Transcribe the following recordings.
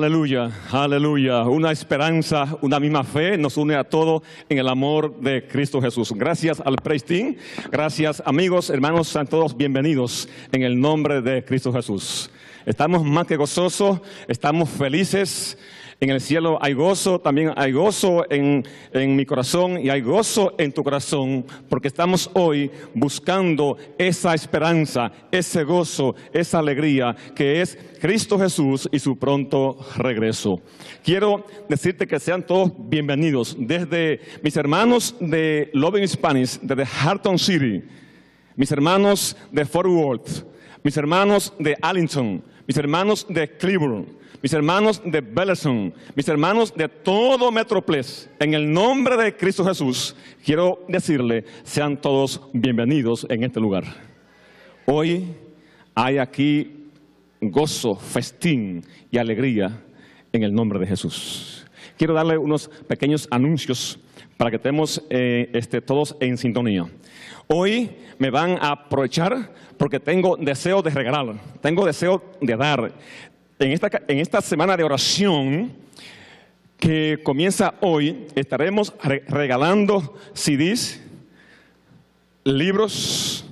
Aleluya, aleluya. Una esperanza, una misma fe nos une a todos en el amor de Cristo Jesús. Gracias al Praise Team, gracias amigos, hermanos, sean todos bienvenidos en el nombre de Cristo Jesús. Estamos más que gozosos, estamos felices. En el cielo hay gozo, también hay gozo en mi corazón y hay gozo en tu corazón, porque estamos hoy buscando esa esperanza, ese gozo, esa alegría que es Cristo Jesús y su pronto regreso. Quiero decirte que sean todos bienvenidos, desde mis hermanos de Loving Spanish, desde Harton City, mis hermanos de Fort Worth, mis hermanos de Arlington, mis hermanos de Cleveland, mis hermanos de Bellerson, mis hermanos de todo Metroplex, en el nombre de Cristo Jesús, quiero decirle, sean todos bienvenidos en este lugar. Hoy hay aquí gozo, festín y alegría en el nombre de Jesús. Quiero darle unos pequeños anuncios para que estemos todos en sintonía. Hoy me van a aprovechar porque tengo deseo de regalar, tengo deseo de dar. En esta semana de oración que comienza hoy, estaremos regalando CDs, libros,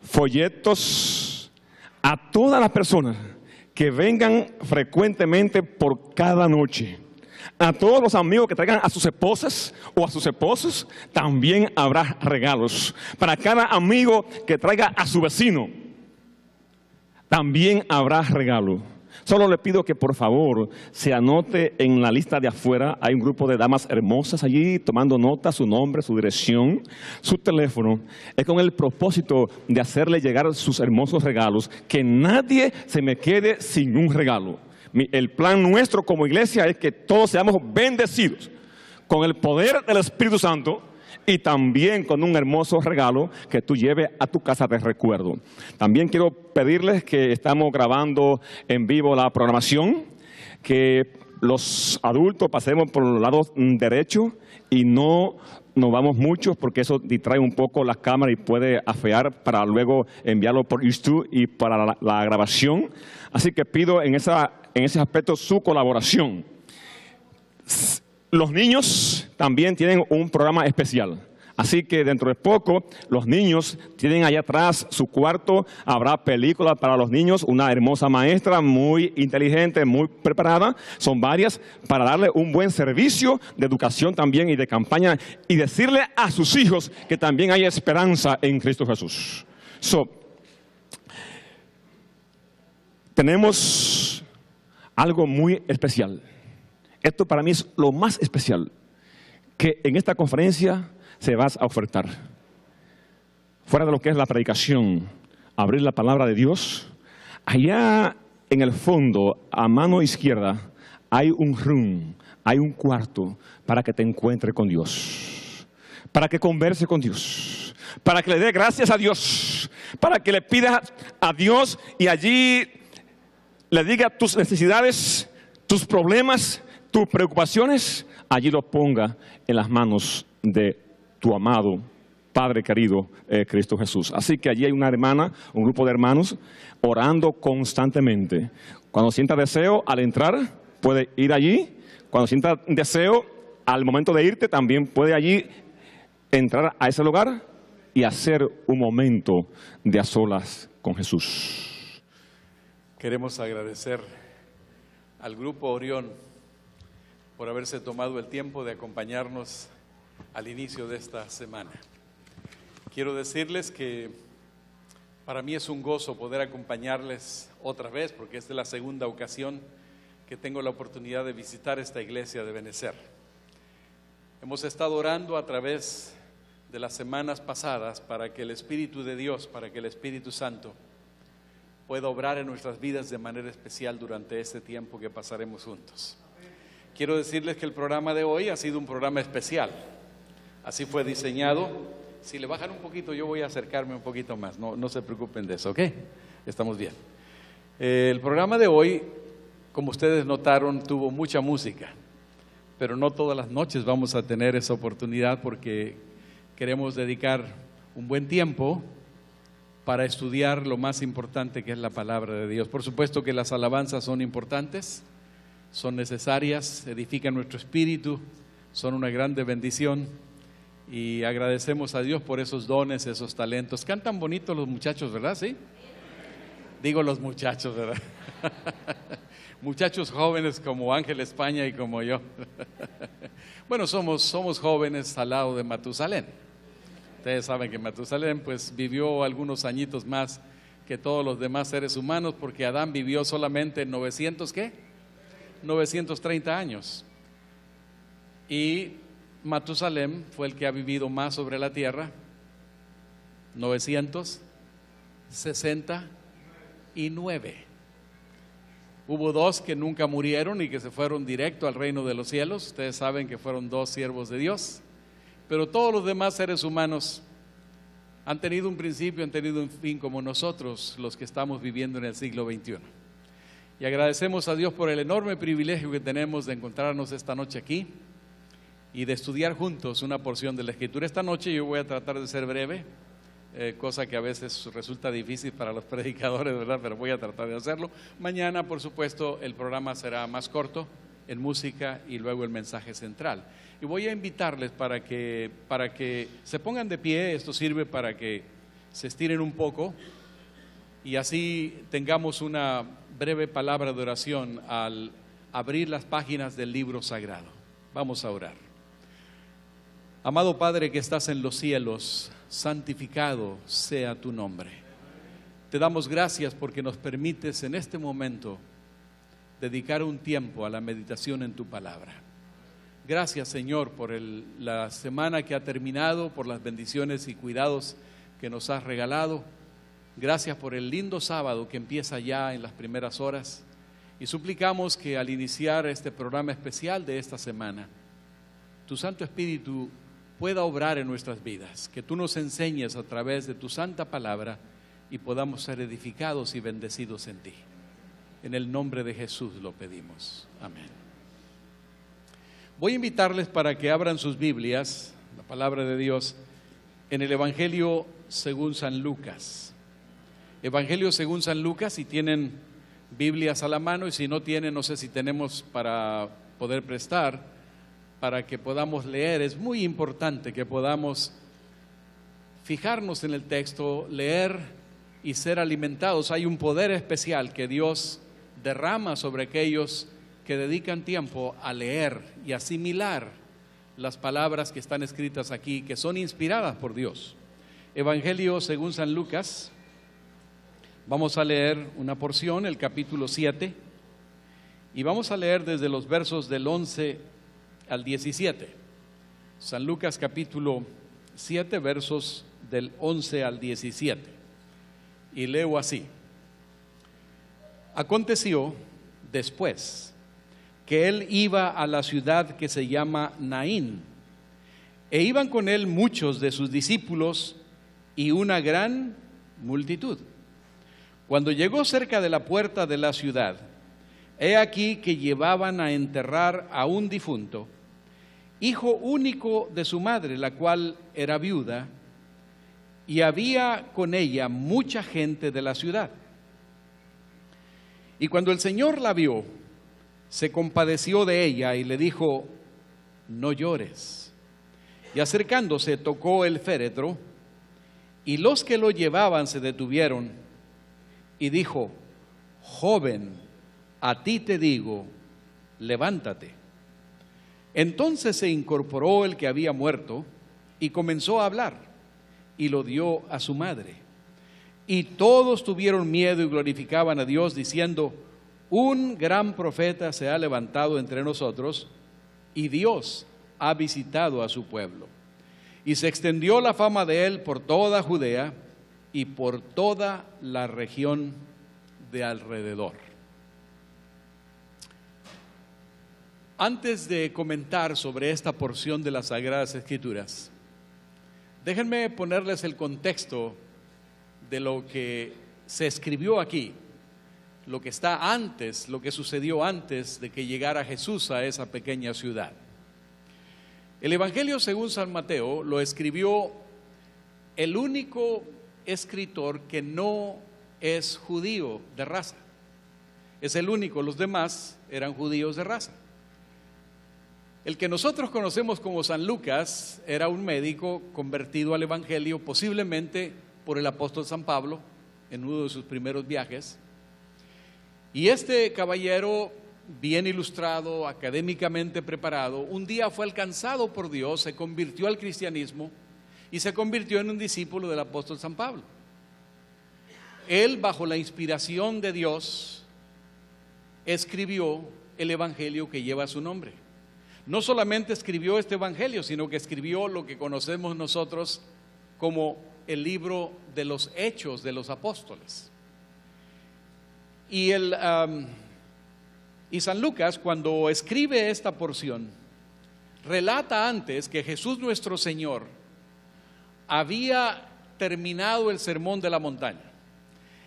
folletos a todas las personas que vengan frecuentemente por cada noche. A todos los amigos que traigan a sus esposas o a sus esposos, también habrá regalos. Para cada amigo que traiga a su vecino, también habrá regalo. Solo le pido que por favor se anote en la lista de afuera. Hay un grupo de damas hermosas allí tomando nota, su nombre, su dirección, su teléfono. Es con el propósito de hacerle llegar sus hermosos regalos. Que nadie se me quede sin un regalo. El plan nuestro como iglesia es que todos seamos bendecidos con el poder del Espíritu Santo y también con un hermoso regalo que tú lleves a tu casa de recuerdo. También quiero pedirles que estamos grabando en vivo la programación, que los adultos pasemos por el lado derecho y no nos vamos muchos porque eso distrae un poco la cámara y puede afear para luego enviarlo por YouTube y para la grabación. Así que pido en ese aspecto su colaboración. Los niños también tienen un programa especial. Así que dentro de poco, los niños tienen allá atrás su cuarto. Habrá películas para los niños. Una hermosa maestra, muy inteligente, muy preparada. Son varias para darle un buen servicio de educación también y de campaña. Y decirle a sus hijos que también hay esperanza en Cristo Jesús. Tenemos algo muy especial. Esto para mí es lo más especial, que en esta conferencia se va a ofertar. Fuera de lo que es la predicación, abrir la palabra de Dios, allá en el fondo, a mano izquierda, hay un room, hay un cuarto para que te encuentres con Dios, para que converse con Dios, para que le dé gracias a Dios, para que le pidas a Dios y allí le diga tus necesidades, tus problemas, tus preocupaciones, allí lo ponga en las manos de tu amado Padre querido, Cristo Jesús. Así que allí hay una hermana, un grupo de hermanos, orando constantemente. Cuando sienta deseo al entrar, puede ir allí. Cuando sienta deseo, al momento de irte, también puede allí entrar a ese lugar y hacer un momento de a solas con Jesús. Queremos agradecer al Grupo Orión por haberse tomado el tiempo de acompañarnos al inicio de esta semana. Quiero decirles que para mí es un gozo poder acompañarles otra vez, porque esta es la segunda ocasión que tengo la oportunidad de visitar esta iglesia de Benecer. Hemos estado orando a través de las semanas pasadas para que el Espíritu de Dios, para que el Espíritu Santo pueda obrar en nuestras vidas de manera especial durante este tiempo que pasaremos juntos. Quiero decirles que el programa de hoy ha sido un programa especial. Así fue diseñado. Si le bajan un poquito, yo voy a acercarme un poquito más. No se preocupen de eso, ¿ok? Estamos bien. El programa de hoy, como ustedes notaron, tuvo mucha música. Pero no todas las noches vamos a tener esa oportunidad porque queremos dedicar un buen tiempo para estudiar lo más importante que es la palabra de Dios. Por supuesto que las alabanzas son importantes, son necesarias, edifican nuestro espíritu, son una grande bendición y agradecemos a Dios por esos dones, esos talentos. Cantan bonito los muchachos, ¿verdad? ¿Sí? Digo los muchachos, ¿verdad? Muchachos jóvenes como Ángel España y como yo. Bueno, somos jóvenes al lado de Matusalén. Ustedes saben que Matusalén pues vivió algunos añitos más que todos los demás seres humanos, porque Adán vivió solamente 930 años. Y Matusalén fue el que ha vivido más sobre la tierra, 969. Hubo dos que nunca murieron y que se fueron directo al reino de los cielos. Ustedes saben que fueron dos siervos de Dios. Pero todos los demás seres humanos han tenido un principio, han tenido un fin, como nosotros, los que estamos viviendo en el siglo XXI. Y agradecemos a Dios por el enorme privilegio que tenemos de encontrarnos esta noche aquí y de estudiar juntos una porción de la Escritura. Esta noche yo voy a tratar de ser breve, cosa que a veces resulta difícil para los predicadores, ¿verdad? Pero voy a tratar de hacerlo. Mañana, por supuesto, el programa será más corto en música y luego el mensaje central. Y voy a invitarles para que se pongan de pie. Esto sirve para que se estiren un poco y así tengamos una breve palabra de oración al abrir las páginas del libro sagrado. Vamos a orar. Amado Padre que estás en los cielos, santificado sea tu nombre. Te damos gracias porque nos permites en este momento dedicar un tiempo a la meditación en tu palabra. Gracias, Señor, por la semana que ha terminado, por las bendiciones y cuidados que nos has regalado. Gracias por el lindo sábado que empieza ya en las primeras horas. Y suplicamos que al iniciar este programa especial de esta semana, tu Santo Espíritu pueda obrar en nuestras vidas, que tú nos enseñes a través de tu santa palabra y podamos ser edificados y bendecidos en ti. En el nombre de Jesús lo pedimos. Amén. Voy a invitarles para que abran sus Biblias, la palabra de Dios, en el Evangelio según San Lucas. Evangelio según San Lucas, si tienen Biblias a la mano, y si no tienen, no sé si tenemos para poder prestar, para que podamos leer. Es muy importante que podamos fijarnos en el texto, leer y ser alimentados. Hay un poder especial que Dios derrama sobre aquellos que dedican tiempo a leer y asimilar las palabras que están escritas aquí, que son inspiradas por Dios. Evangelio según San Lucas, vamos a leer una porción, el capítulo 7, y vamos a leer desde los versos del 11 al 17. San Lucas capítulo 7, versos del 11 al 17. Y leo así: Aconteció después que él iba a la ciudad que se llama Naín, e iban con él muchos de sus discípulos y una gran multitud. Cuando llegó cerca de la puerta de la ciudad, he aquí que llevaban a enterrar a un difunto, hijo único de su madre, la cual era viuda, y había con ella mucha gente de la ciudad. Y cuando el Señor la vio, se compadeció de ella y le dijo: no llores. Y acercándose tocó el féretro, y los que lo llevaban se detuvieron, y dijo: joven, a ti te digo, levántate. Entonces se incorporó el que había muerto y comenzó a hablar, y lo dio a su madre. Y todos tuvieron miedo y glorificaban a Dios, diciendo: un gran profeta se ha levantado entre nosotros, y Dios ha visitado a su pueblo. Y se extendió la fama de él por toda Judea y por toda la región de alrededor. Antes de comentar sobre esta porción de las Sagradas Escrituras, déjenme ponerles el contexto de lo que se escribió aquí, lo que está antes, lo que sucedió antes de que llegara Jesús a esa pequeña ciudad. El Evangelio según San Mateo lo escribió el único escritor que no es judío de raza. Es el único, los demás eran judíos de raza. El que nosotros conocemos como San Lucas era un médico convertido al Evangelio, posiblemente por el apóstol San Pablo, en uno de sus primeros viajes. Y este caballero, bien ilustrado, académicamente preparado, un día fue alcanzado por Dios, se convirtió al cristianismo y se convirtió en un discípulo del apóstol San Pablo. Él, bajo la inspiración de Dios, escribió el evangelio que lleva su nombre. No solamente escribió este evangelio, sino que escribió lo que conocemos nosotros como el libro de los Hechos de los Apóstoles. Y San Lucas, cuando escribe esta porción, relata antes que Jesús nuestro Señor había terminado el Sermón de la Montaña.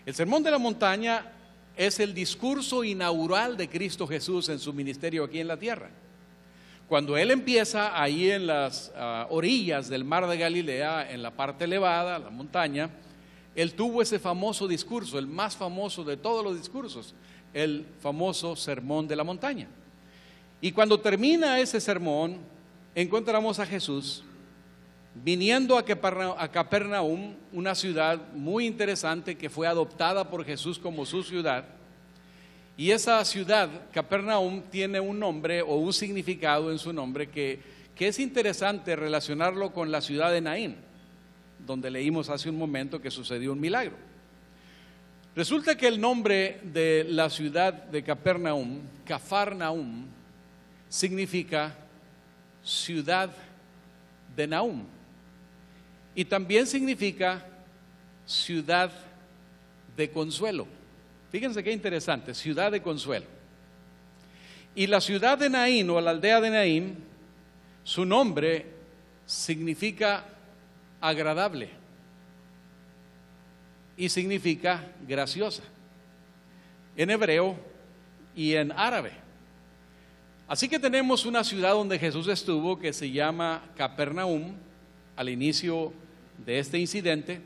El Sermón de la Montaña es el discurso inaugural de Cristo Jesús en su ministerio aquí en la tierra. Cuando Él empieza ahí en las orillas del mar de Galilea, en la parte elevada, la montaña, Él tuvo ese famoso discurso, el más famoso de todos los discursos, el famoso Sermón de la Montaña. Y cuando termina ese sermón, encontramos a Jesús viniendo a Capernaum, una ciudad muy interesante que fue adoptada por Jesús como su ciudad. Y esa ciudad, Capernaum, tiene un nombre o un significado en su nombre que es interesante relacionarlo con la ciudad de Naín, donde leímos hace un momento que sucedió un milagro. Resulta que el nombre de la ciudad de Capernaum, Cafarnaum, significa ciudad de Nahum, y también significa ciudad de consuelo. Fíjense qué interesante, ciudad de consuelo. Y la ciudad de Naín, o la aldea de Naín, su nombre significa agradable y significa graciosa, en hebreo y en árabe. Así que tenemos una ciudad donde Jesús estuvo que se llama Capernaum al inicio de este incidente,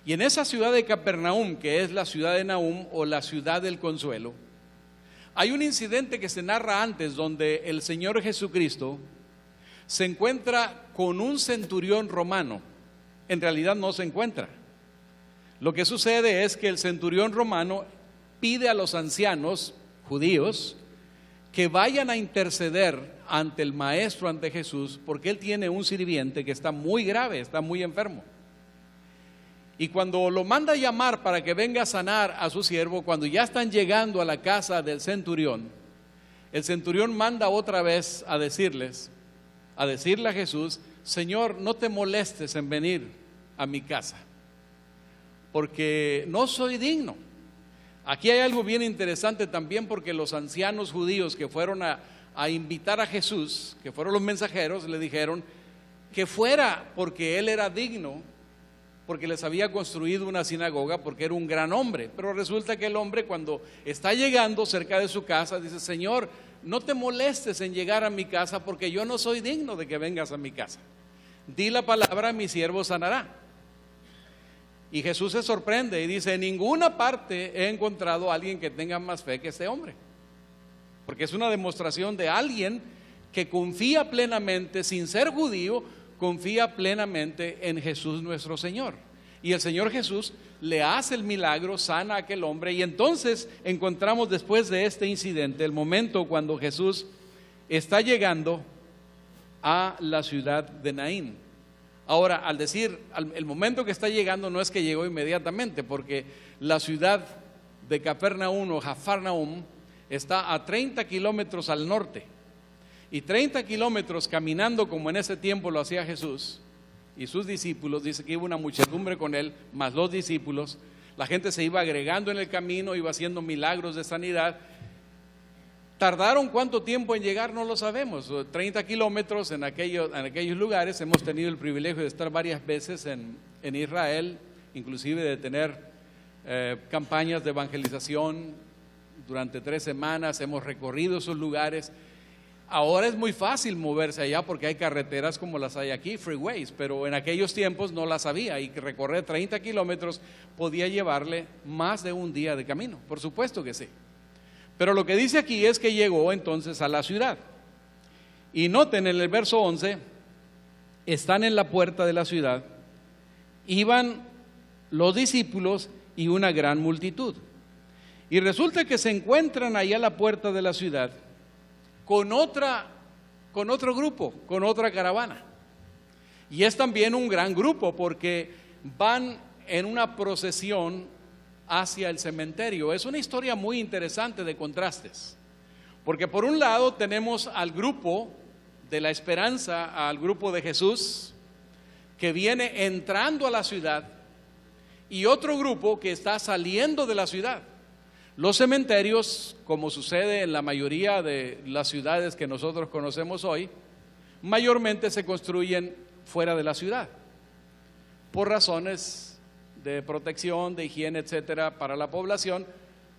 y en esa ciudad de Capernaum, que es la ciudad de Nahum o la ciudad del consuelo, hay un incidente que se narra antes donde el Señor Jesucristo se encuentra con un centurión romano. En realidad no se encuentra. Lo que sucede es que el centurión romano pide a los ancianos judíos que vayan a interceder ante el maestro, ante Jesús, porque él tiene un sirviente que está muy grave, está muy enfermo. Y cuando lo manda a llamar para que venga a sanar a su siervo, cuando ya están llegando a la casa del centurión, el centurión manda otra vez a decirle a Jesús: Señor, no te molestes en venir a mi casa, porque no soy digno. Aquí hay algo bien interesante también, porque los ancianos judíos que fueron a invitar a Jesús, que fueron los mensajeros, le dijeron que fuera porque él era digno, porque les había construido una sinagoga, porque era un gran hombre. Pero resulta que el hombre, cuando está llegando cerca de su casa, dice: Señor, no te molestes en llegar a mi casa, porque yo no soy digno de que vengas a mi casa. Di la palabra, mi siervo sanará. Y Jesús se sorprende y dice: en ninguna parte he encontrado a alguien que tenga más fe que este hombre. Porque es una demostración de alguien que confía plenamente, sin ser judío, confía plenamente en Jesús nuestro Señor. Y el Señor Jesús le hace el milagro, sana a aquel hombre. Y entonces encontramos, después de este incidente, el momento cuando Jesús está llegando a la ciudad de Naín. Ahora, al decir el momento que está llegando, no es que llegó inmediatamente, porque la ciudad de Capernaum o Cafarnaum está a 30 kilómetros al norte, y 30 kilómetros caminando, como en ese tiempo lo hacía Jesús y sus discípulos. Dice que iba una muchedumbre con él, más los discípulos. La gente se iba agregando en el camino, iba haciendo milagros de sanidad. ¿Tardaron cuánto tiempo en llegar? No lo sabemos. 30 kilómetros en aquellos lugares. Hemos tenido el privilegio de estar varias veces en Israel, inclusive de tener campañas de evangelización durante 3 semanas. Hemos recorrido esos lugares. Ahora es muy fácil moverse allá porque hay carreteras como las hay aquí, freeways, pero en aquellos tiempos no las había, y recorrer 30 kilómetros podía llevarle más de un día de camino. Por supuesto que sí. Pero lo que dice aquí es que llegó entonces a la ciudad. Y noten en el verso 11, están en la puerta de la ciudad, iban los discípulos y una gran multitud. Y resulta que se encuentran ahí a la puerta de la ciudad con otro grupo, con otra caravana. Y es también un gran grupo porque van en una procesión hacia el cementerio. Es una historia muy interesante de contrastes, porque por un lado tenemos al grupo de la esperanza, al grupo de Jesús, que viene entrando a la ciudad, y otro grupo que está saliendo de la ciudad. Los cementerios, como sucede en la mayoría de las ciudades que nosotros conocemos hoy, mayormente se construyen fuera de la ciudad, por razones de protección, de higiene, etcétera, para la población.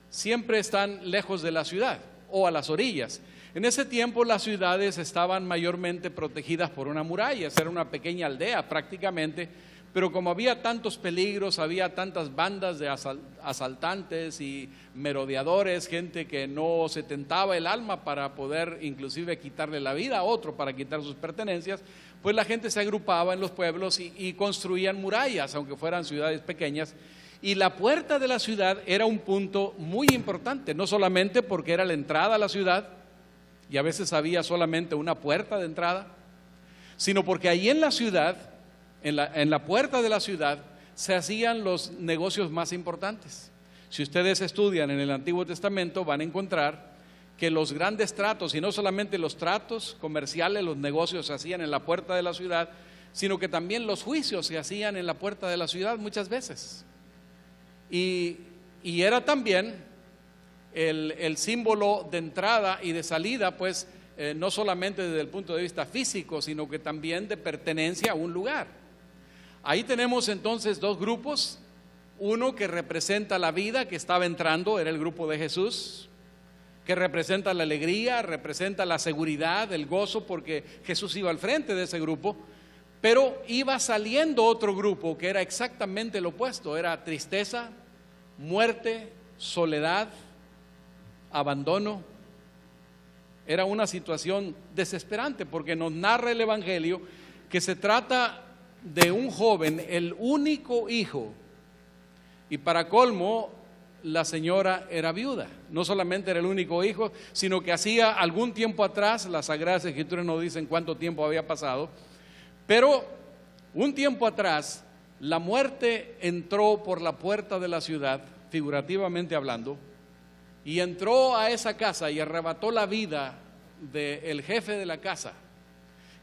Siempre están lejos de la ciudad o a las orillas. En ese tiempo las ciudades estaban mayormente protegidas por una muralla, era una pequeña aldea prácticamente, pero como había tantos peligros, había tantas bandas de asaltantes y merodeadores, gente que no se tentaba el alma para poder inclusive quitarle la vida a otro, para quitar sus pertenencias, pues la gente se agrupaba en los pueblos y construían murallas, aunque fueran ciudades pequeñas. Y la puerta de la ciudad era un punto muy importante, no solamente porque era la entrada a la ciudad, y a veces había solamente una puerta de entrada, sino porque ahí en la ciudad, en la puerta de la ciudad, se hacían los negocios más importantes. Si ustedes estudian en el Antiguo Testamento, van a encontrar que los grandes tratos, y no solamente los tratos comerciales, los negocios se hacían en la puerta de la ciudad, sino que también los juicios se hacían en la puerta de la ciudad muchas veces. Y era también el símbolo de entrada y de salida, pues no solamente desde el punto de vista físico, sino que también de pertenencia a un lugar. Ahí tenemos entonces dos grupos, uno que representa la vida que estaba entrando, era el grupo de Jesús, que representa la alegría, representa la seguridad, el gozo, porque Jesús iba al frente de ese grupo, pero iba saliendo otro grupo que era exactamente lo opuesto, era tristeza, muerte, soledad, abandono. Era una situación desesperante, porque nos narra el Evangelio que se trata de un joven, el único hijo, y para colmo la señora era viuda. No solamente era el único hijo, sino que hacía algún tiempo atrás, las Sagradas Escrituras no dicen cuánto tiempo había pasado, pero un tiempo atrás la muerte entró por la puerta de la ciudad, figurativamente hablando, y entró a esa casa y arrebató la vida del jefe de la casa,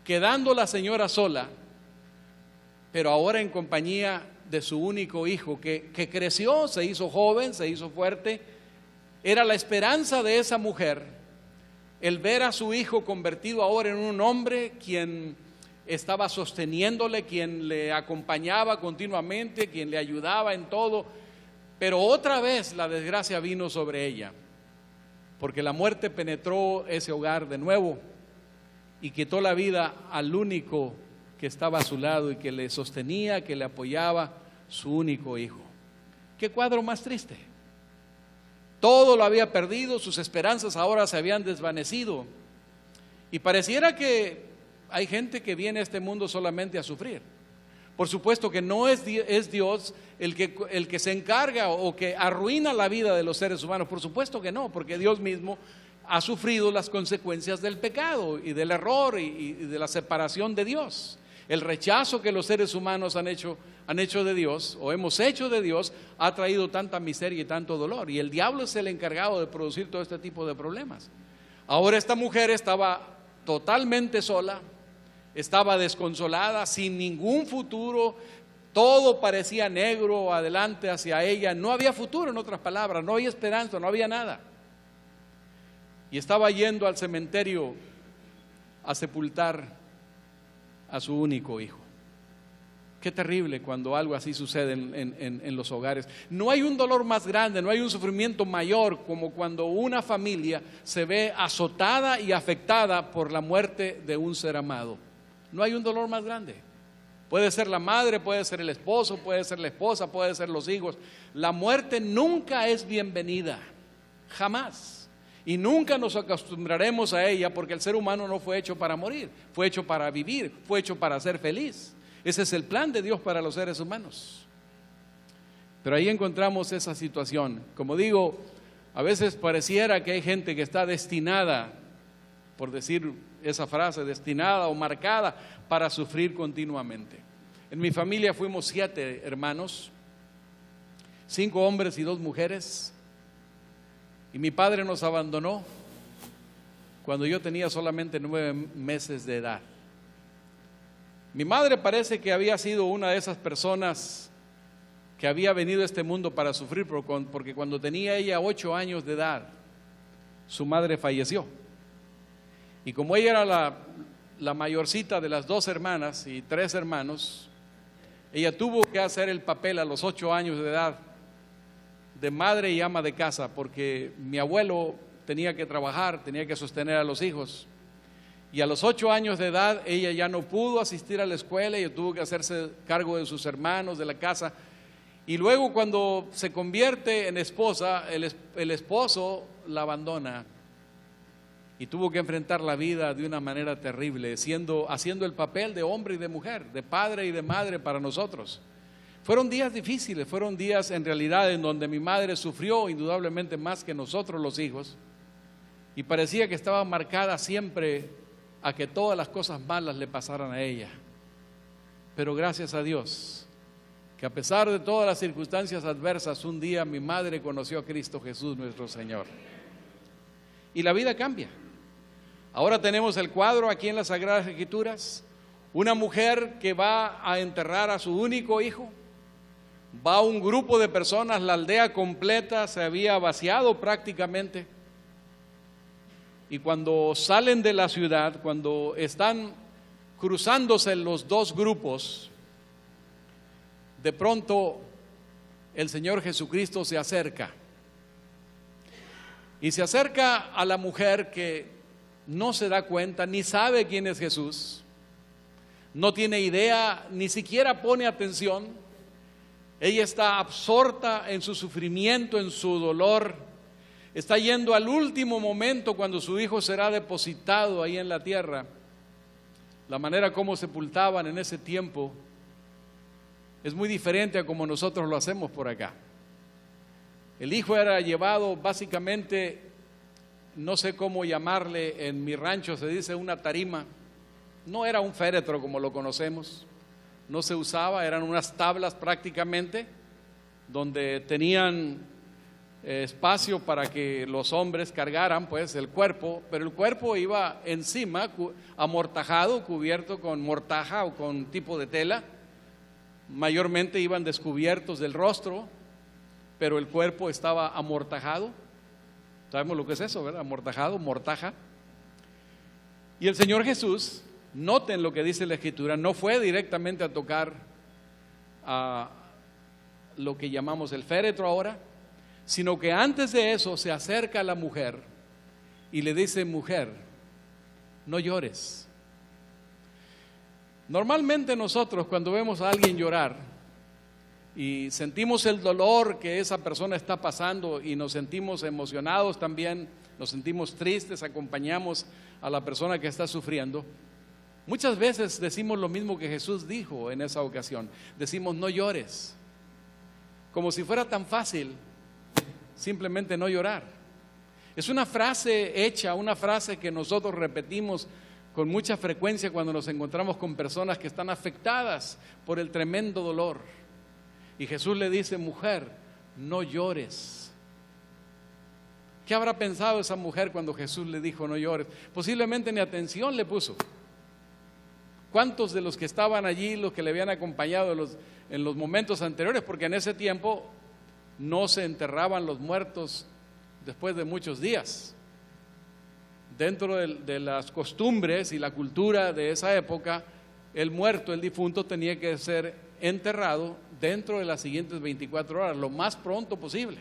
quedando la señora sola, pero ahora en compañía de su único hijo que creció, se hizo joven, se hizo fuerte. Era la esperanza de esa mujer el ver a su hijo convertido ahora en un hombre quien estaba sosteniéndole, quien le acompañaba continuamente, quien le ayudaba en todo. Pero otra vez la desgracia vino sobre ella, porque la muerte penetró ese hogar de nuevo y quitó la vida al único que estaba a su lado y que le sostenía, que le apoyaba, su único hijo. ¿Qué cuadro más triste? Todo lo había perdido, sus esperanzas ahora se habían desvanecido, y pareciera que hay gente que viene a este mundo solamente a sufrir. Por supuesto que no es Dios el que se encarga o que arruina la vida de los seres humanos, por supuesto que no, porque Dios mismo ha sufrido las consecuencias del pecado y del error y de la separación de Dios. El rechazo que los seres humanos han hecho de Dios, o hemos hecho de Dios, ha traído tanta miseria y tanto dolor, y el diablo es el encargado de producir todo este tipo de problemas. Ahora esta mujer estaba totalmente sola, estaba desconsolada, sin ningún futuro, todo parecía negro adelante hacia ella, no había futuro, en otras palabras, no había esperanza, no había nada. Y estaba yendo al cementerio a sepultar a su único hijo. Qué terrible cuando algo así sucede en los hogares. No hay un dolor más grande, no hay un sufrimiento mayor como cuando una familia se ve azotada y afectada por la muerte de un ser amado. No hay un dolor más grande. Puede ser la madre, puede ser el esposo, puede ser la esposa, puede ser los hijos. La muerte nunca es bienvenida, jamás. Y nunca nos acostumbraremos a ella, porque el ser humano no fue hecho para morir, fue hecho para vivir, fue hecho para ser feliz. Ese es el plan de Dios para los seres humanos. Pero ahí encontramos esa situación. Como digo, a veces pareciera que hay gente que está destinada, por decir esa frase, destinada o marcada para sufrir continuamente. En mi familia fuimos 7 hermanos, 5 hombres y 2 mujeres. Y mi padre nos abandonó cuando yo tenía solamente 9 meses de edad. Mi madre parece que había sido una de esas personas que había venido a este mundo para sufrir, porque cuando tenía ella 8 años de edad, su madre falleció. Y como ella era la mayorcita de las 2 hermanas y 3 hermanos, ella tuvo que hacer el papel a los 8 años de edad de madre y ama de casa, porque mi abuelo tenía que trabajar, tenía que sostener a los hijos. Y a los 8 años de edad ella ya no pudo asistir a la escuela y tuvo que hacerse cargo de sus hermanos, de la casa. Y luego cuando se convierte en esposa, el esposo la abandona y tuvo que enfrentar la vida de una manera terrible, haciendo el papel de hombre y de mujer, de padre y de madre para nosotros. Fueron días difíciles, fueron días en realidad en donde mi madre sufrió indudablemente más que nosotros los hijos, y parecía que estaba marcada siempre a que todas las cosas malas le pasaran a ella. Pero gracias a Dios, que a pesar de todas las circunstancias adversas, un día mi madre conoció a Cristo Jesús nuestro Señor. Y la vida cambia. Ahora tenemos el cuadro aquí en las Sagradas Escrituras, una mujer que va a enterrar a su único hijo. Va un grupo de personas, la aldea completa se había vaciado prácticamente. Y cuando salen de la ciudad, cuando están cruzándose los 2 grupos, de pronto el Señor Jesucristo se acerca. Y se acerca a la mujer que no se da cuenta, ni sabe quién es Jesús, no tiene idea, ni siquiera pone atención. Ella está absorta en su sufrimiento, en su dolor. Está yendo al último momento cuando su hijo será depositado ahí en la tierra. La manera como sepultaban en ese tiempo es muy diferente a como nosotros lo hacemos por acá. El hijo era llevado básicamente, no sé cómo llamarle, en mi rancho se dice una tarima. No era un féretro como lo conocemos. No se usaba, eran unas tablas prácticamente, donde tenían espacio para que los hombres cargaran pues el cuerpo, pero el cuerpo iba encima, amortajado, cubierto con mortaja o con tipo de tela. Mayormente iban descubiertos del rostro, pero el cuerpo estaba amortajado. Sabemos lo que es eso, ¿verdad? Amortajado, mortaja. Y el Señor Jesús, noten lo que dice la Escritura, no fue directamente a tocar a lo que llamamos el féretro ahora, sino que antes de eso se acerca a la mujer y le dice: mujer, no llores. Normalmente nosotros cuando vemos a alguien llorar y sentimos el dolor que esa persona está pasando y nos sentimos emocionados también, nos sentimos tristes, acompañamos a la persona que está sufriendo. Muchas veces decimos lo mismo que Jesús dijo en esa ocasión. Decimos: no llores. Como si fuera tan fácil simplemente no llorar. Es una frase hecha, una frase que nosotros repetimos con mucha frecuencia cuando nos encontramos con personas que están afectadas por el tremendo dolor. Y Jesús le dice: mujer, no llores. ¿Qué habrá pensado esa mujer cuando Jesús le dijo no llores? Posiblemente ni atención le puso. ¿Cuántos de los que estaban allí, los que le habían acompañado en los momentos anteriores? Porque en ese tiempo no se enterraban los muertos después de muchos días. Dentro de las costumbres y la cultura de esa época, el muerto, el difunto, tenía que ser enterrado dentro de las siguientes 24 horas, lo más pronto posible,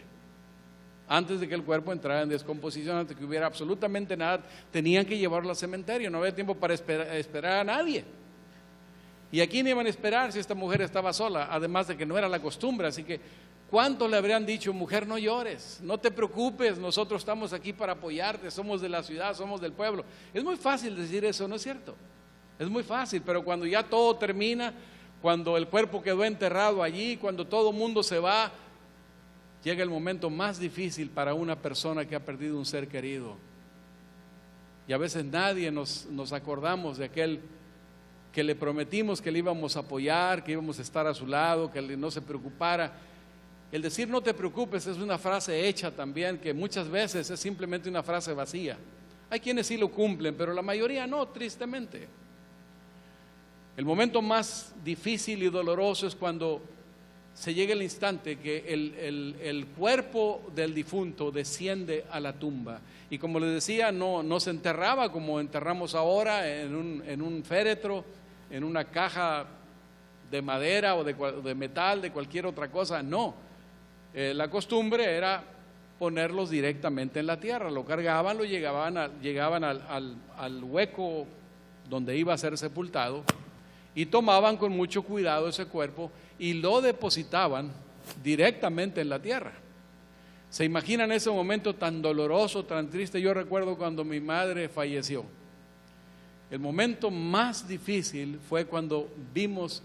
antes de que el cuerpo entrara en descomposición, antes de que hubiera absolutamente nada. Tenían que llevarlo al cementerio, no había tiempo para esperar a nadie. ¿Y a quién iban a esperar si esta mujer estaba sola? Además de que no era la costumbre, así que ¿Cuántos le habrían dicho, mujer, no llores, no te preocupes, nosotros estamos aquí para apoyarte, somos de la ciudad, somos del pueblo? Es muy fácil decir eso, ¿no es cierto? Es muy fácil, pero cuando ya todo termina, cuando el cuerpo quedó enterrado allí, cuando todo el mundo se va, llega el momento más difícil para una persona que ha perdido un ser querido. Y a veces nadie nos acordamos de aquel que le prometimos que le íbamos a apoyar, que íbamos a estar a su lado, que no se preocupara. El decir no te preocupes es una frase hecha también, que muchas veces es simplemente una frase vacía. Hay quienes sí lo cumplen, pero la mayoría no, tristemente. El momento más difícil y doloroso es cuando se llega el instante que el cuerpo del difunto desciende a la tumba. Y como les decía, no se enterraba como enterramos ahora en un féretro, en una caja de madera o de metal, de cualquier otra cosa. No, la costumbre era ponerlos directamente en la tierra. Lo cargaban, lo llegaban al hueco donde iba a ser sepultado y tomaban con mucho cuidado ese cuerpo y lo depositaban directamente en la tierra. ¿Se imaginan ese momento tan doloroso, tan triste? Yo recuerdo cuando mi madre falleció. El momento más difícil fue cuando vimos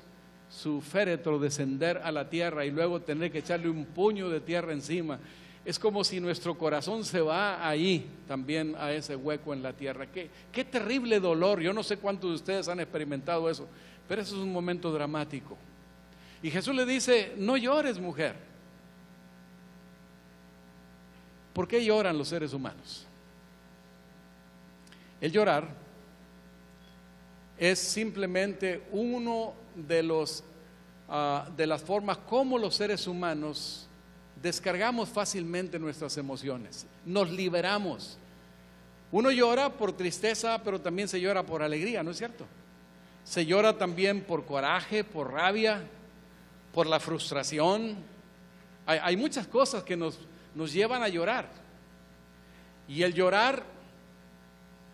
su féretro descender a la tierra y luego tener que echarle un puño de tierra encima. Es como si nuestro corazón se va ahí también a ese hueco en la tierra. Qué terrible dolor. Yo no sé cuántos de ustedes han experimentado eso, pero eso es un momento dramático. Y Jesús le dice, no llores, mujer. ¿Por qué lloran los seres humanos? El llorar es simplemente uno de las formas como los seres humanos descargamos fácilmente nuestras emociones, nos liberamos. Uno llora por tristeza, pero también se llora por alegría, ¿no es cierto? Se llora también por coraje, por rabia, por la frustración. Hay muchas cosas que nos llevan a llorar. ¿Y el llorar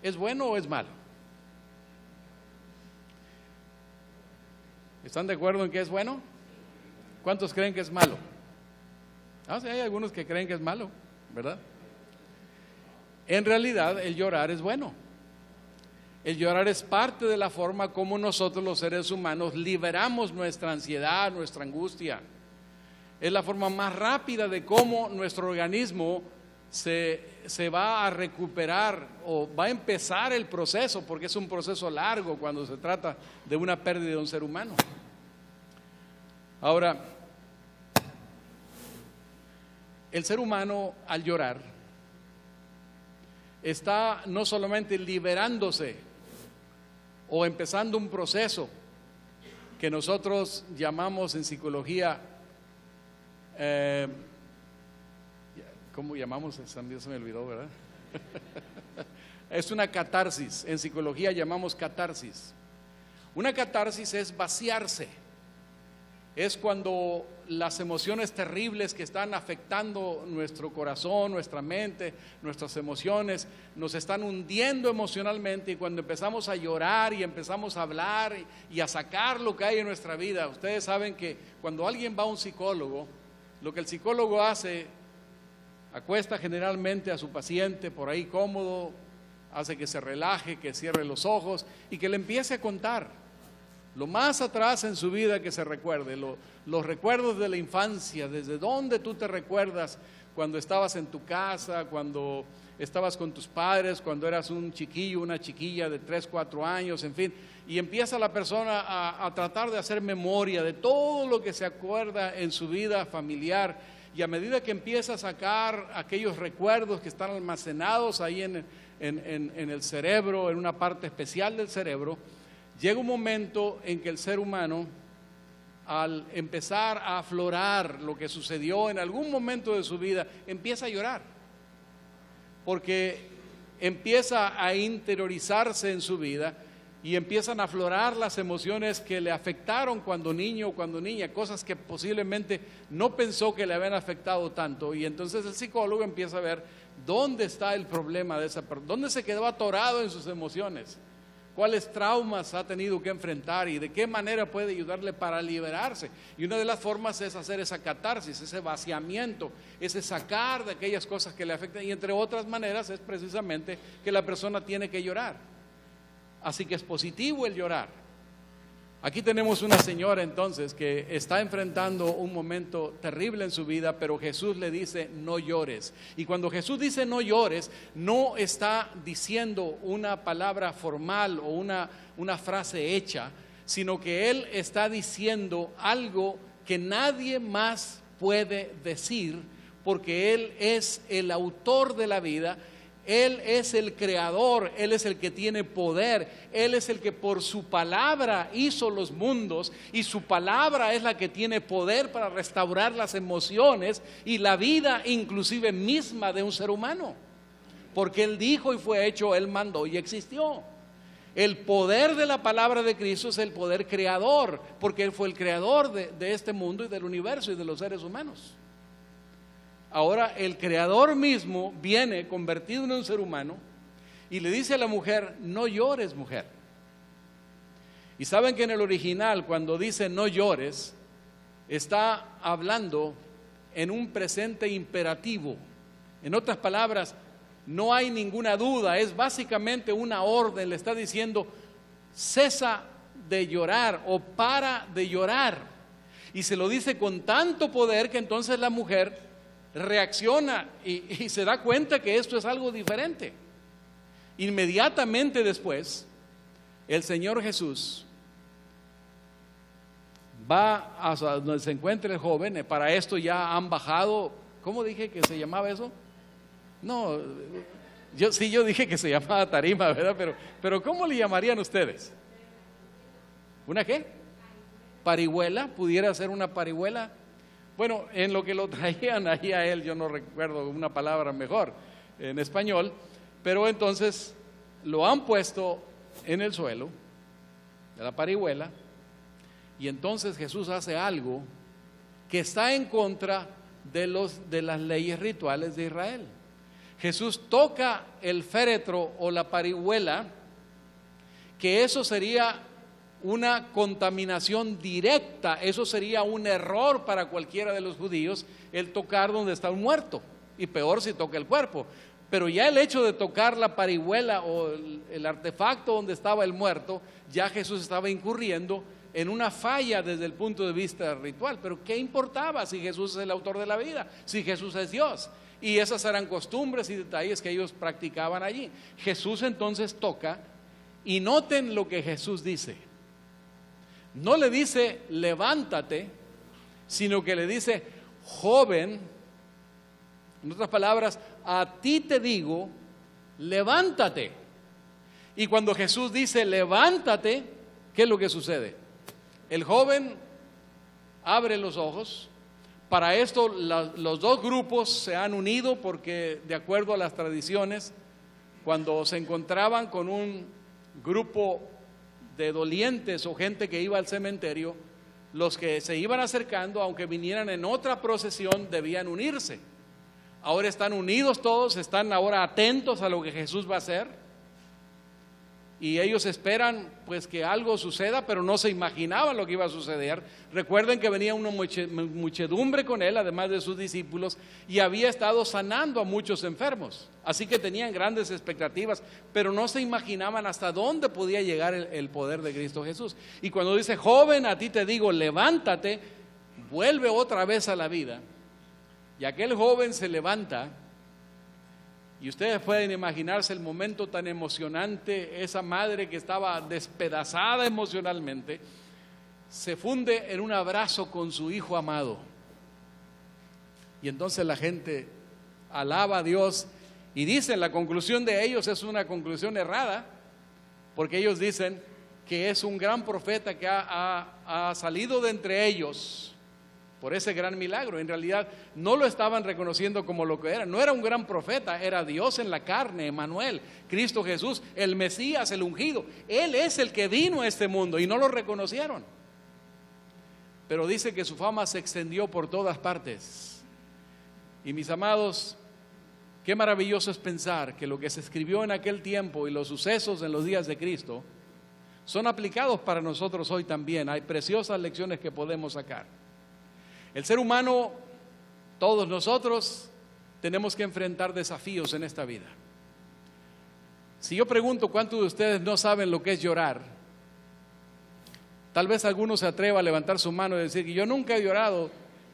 es bueno o es malo? ¿Están de acuerdo en que es bueno? ¿Cuántos creen que es malo? Sí, hay algunos que creen que es malo, ¿verdad? En realidad el llorar es bueno. El llorar es parte de la forma como nosotros los seres humanos liberamos nuestra ansiedad, nuestra angustia. Es la forma más rápida de cómo nuestro organismo se va a recuperar o va a empezar el proceso, porque es un proceso largo cuando se trata de una pérdida de un ser humano. Ahora, el ser humano al llorar está no solamente liberándose o empezando un proceso que nosotros llamamos en psicología, ¿cómo llamamos? También se me olvidó, ¿verdad? Es una catarsis. En psicología llamamos catarsis. Una catarsis es vaciarse. Es cuando las emociones terribles que están afectando nuestro corazón, nuestra mente, nuestras emociones, nos están hundiendo emocionalmente, y cuando empezamos a llorar y empezamos a hablar y a sacar lo que hay en nuestra vida. Ustedes saben que cuando alguien va a un psicólogo, lo que el psicólogo hace, acuesta generalmente a su paciente por ahí cómodo, hace que se relaje, que cierre los ojos y que le empiece a contar lo más atrás en su vida que se recuerde, los recuerdos de la infancia, desde dónde tú te recuerdas cuando estabas en tu casa, cuando estabas con tus padres, cuando eras un chiquillo, una chiquilla de 3, 4 años, en fin, y empieza la persona a tratar de hacer memoria de todo lo que se acuerda en su vida familiar, y a medida que empieza a sacar aquellos recuerdos que están almacenados ahí en el cerebro, en una parte especial del cerebro, llega un momento en que el ser humano, al empezar a aflorar lo que sucedió en algún momento de su vida, empieza a llorar, porque empieza a interiorizarse en su vida y empiezan a aflorar las emociones que le afectaron cuando niño o cuando niña, cosas que posiblemente no pensó que le habían afectado tanto, y entonces el psicólogo empieza a ver dónde está el problema de esa persona, dónde se quedó atorado en sus emociones. cuáles traumas ha tenido que enfrentar y de qué manera puede ayudarle para liberarse. Y una de las formas es hacer esa catarsis, ese vaciamiento, ese sacar de aquellas cosas que le afectan. Y entre otras maneras es precisamente que la persona tiene que llorar. Así que es positivo el llorar. Aquí tenemos una señora entonces que está enfrentando un momento terrible en su vida, pero Jesús le dice no llores. Y cuando Jesús dice no llores, no está diciendo una palabra formal o una frase hecha, sino que Él está diciendo algo que nadie más puede decir, porque Él es el autor de la vida. Él es el creador, Él es el que tiene poder, Él es el que por su palabra hizo los mundos y su palabra es la que tiene poder para restaurar las emociones y la vida inclusive misma de un ser humano. Porque Él dijo y fue hecho, Él mandó y existió. El poder de la palabra de Cristo es el poder creador, porque Él fue el creador de este mundo y del universo y de los seres humanos. Ahora el creador mismo viene convertido en un ser humano y le dice a la mujer, no llores, mujer. Y saben que en el original cuando dice no llores, está hablando en un presente imperativo. En otras palabras, no hay ninguna duda, es básicamente una orden, le está diciendo, cesa de llorar o para de llorar. Y se lo dice con tanto poder que entonces la mujer reacciona y se da cuenta que esto es algo diferente. Inmediatamente después, el Señor Jesús va a donde se encuentra el joven. Para esto ya han bajado, ¿cómo dije que se llamaba eso? No, yo dije que se llamaba tarima, ¿verdad? Pero ¿cómo le llamarían ustedes? ¿Una qué? ¿Parihuela? ¿Pudiera ser una parihuela? Bueno, en lo que lo traían ahí a él, yo no recuerdo una palabra mejor en español, pero entonces lo han puesto en el suelo de la parihuela y entonces Jesús hace algo que está en contra de las leyes rituales de Israel. Jesús toca el féretro o la parihuela, que eso sería una contaminación directa, eso sería un error para cualquiera de los judíos, el tocar donde está un muerto, y peor si toca el cuerpo. Pero ya el hecho de tocar la parihuela o el artefacto donde estaba el muerto, ya Jesús estaba incurriendo en una falla desde el punto de vista ritual. Pero ¿qué importaba si Jesús es el autor de la vida? Si Jesús es Dios. Y esas eran costumbres y detalles que ellos practicaban allí. Jesús entonces toca, y noten lo que Jesús dice. No le dice levántate, sino que le dice joven. En otras palabras, a ti te digo levántate. Y cuando Jesús dice levántate, ¿qué es lo que sucede? El joven abre los ojos. Para esto los dos grupos se han unido porque de acuerdo a las tradiciones, cuando se encontraban con un grupo de dolientes o gente que iba al cementerio, los que se iban acercando, aunque vinieran en otra procesión, debían unirse. Ahora están unidos todos, están ahora atentos a lo que Jesús va a hacer y ellos esperan pues que algo suceda, pero no se imaginaban lo que iba a suceder. Recuerden que venía una muchedumbre con él, además de sus discípulos, y había estado sanando a muchos enfermos, así que tenían grandes expectativas, pero no se imaginaban hasta dónde podía llegar el poder de Cristo Jesús. Y cuando dice joven, a ti te digo levántate, vuelve otra vez a la vida. Y aquel joven se levanta, y ustedes pueden imaginarse el momento tan emocionante. Esa madre que estaba despedazada emocionalmente se funde en un abrazo con su hijo amado. Y entonces la gente alaba a Dios y dicen, la conclusión de ellos es una conclusión errada, porque ellos dicen que es un gran profeta que ha salido de entre ellos por ese gran milagro. En realidad no lo estaban reconociendo como lo que era. No era un gran profeta, era Dios en la carne, Emmanuel, Cristo Jesús, el Mesías, el ungido. Él es el que vino a este mundo y no lo reconocieron. Pero dice que su fama se extendió por todas partes. Y mis amados, qué maravilloso es pensar que lo que se escribió en aquel tiempo y los sucesos en los días de Cristo son aplicados para nosotros hoy también. Hay preciosas lecciones que podemos sacar. El ser humano, todos nosotros, tenemos que enfrentar desafíos en esta vida. Si yo pregunto cuántos de ustedes no saben lo que es llorar, tal vez alguno se atreva a levantar su mano y decir que yo nunca he llorado.